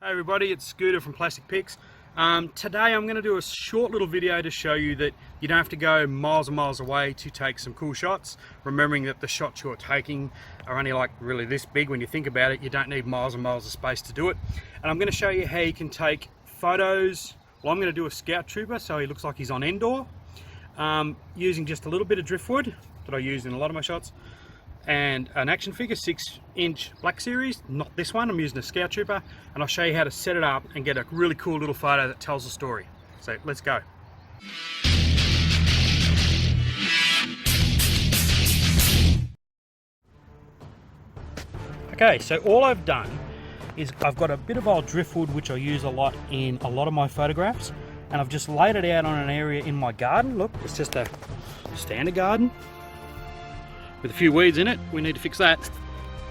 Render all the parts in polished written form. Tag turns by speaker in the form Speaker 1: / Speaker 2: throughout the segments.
Speaker 1: Hey everybody, it's Scooter from Plastic Pix. Today I'm going to do a short little video to show you that you don't have to go miles and miles away to take some cool shots. Remembering that the shots you're taking are only like really this big when you think about it. You don't need miles and miles of space to do it. And I'm going to show you how you can take photos. Well, I'm going to do a scout trooper so he looks like he's on Endor. Using just a little bit of driftwood that I use in a lot of my shots. And an action figure, 6-inch Black Series, not this one, I'm using a scout trooper, and I'll show you how to set it up and get a really cool little photo that tells a story. So let's go. Okay, so all I've done is I've got a bit of old driftwood which I use a lot in a lot of my photographs, and I've just laid it out on an area in my garden. Look, it's just a standard garden with a few weeds in it. We need to fix that.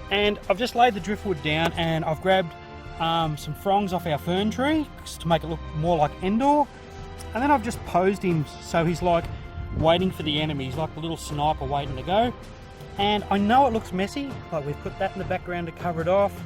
Speaker 1: And I've just laid the driftwood down, and I've grabbed some fronds off our fern tree to make it look more like Endor. And then I've just posed him so he's like waiting for the enemy. He's like a little sniper waiting to go. And I know it looks messy, like we've put that in the background to cover it off,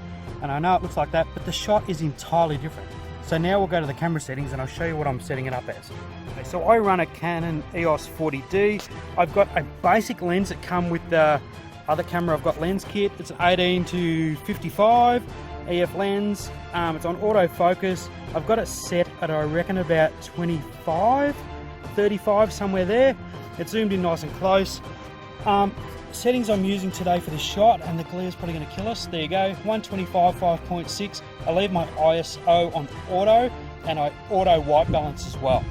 Speaker 1: and I know it looks like that, but the shot is entirely different. So now we'll go to the camera settings and I'll show you what I'm setting it up as. Okay, so I run a Canon EOS 40D. I've got a basic lens that come with the other camera. I've got lens kit. It's an 18 to 55 EF lens. It's on autofocus. I've got it set at I reckon about 25, 35, somewhere there. It's zoomed in nice and close. Settings I'm using today for this shot, and the glare is probably going to kill us. There you go, 125 5.6. I leave my ISO on auto, and I auto white balance as well.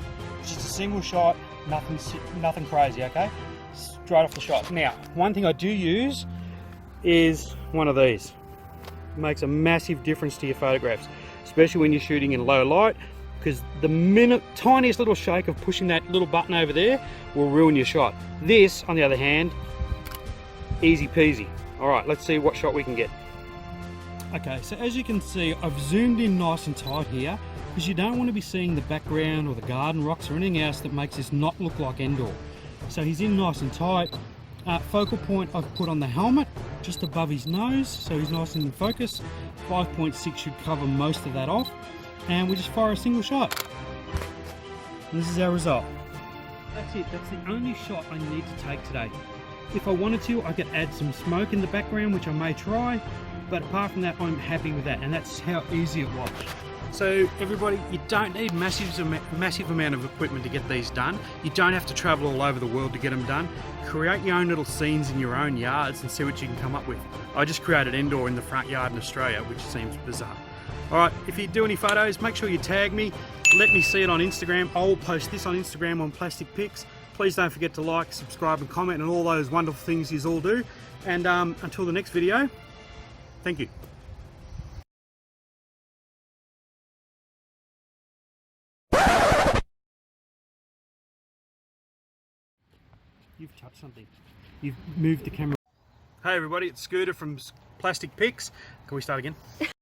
Speaker 1: It's just a single shot, nothing crazy, okay? Straight off the shot. Now, one thing I do use is one of these. It makes a massive difference to your photographs, especially when you're shooting in low light, because the tiniest little shake of pushing that little button over there will ruin your shot. This, on the other hand, easy peasy. All right, let's see what shot we can get. Okay, so as you can see, I've zoomed in nice and tight here because you don't want to be seeing the background or the garden rocks or anything else that makes this not look like Endor. So he's in nice and tight. Focal point I've put on the helmet just above his nose, so he's nice and in focus. 5.6 should cover most of that off, and we just fire a single shot. And this is our result. That's it, that's the only shot I need to take today. If I wanted to, I could add some smoke in the background, which I may try, but apart from that, I'm happy with that, and that's how easy it was. So everybody, you don't need massive amount of equipment to get these done. You don't have to travel all over the world to get them done. Create your own little scenes in your own yards and see what you can come up with. I just created Endor in the front yard in Australia, which seems bizarre. All right, if you do any photos, make sure you tag me. Let me see it on Instagram. I'll post this on Instagram on Plastic Pix. Please don't forget to like, subscribe and comment and all those wonderful things you all do. And until the next video, thank you. You've touched something. You've moved the camera. Hey everybody, it's Scooter from Plastic Pix. Can we start again?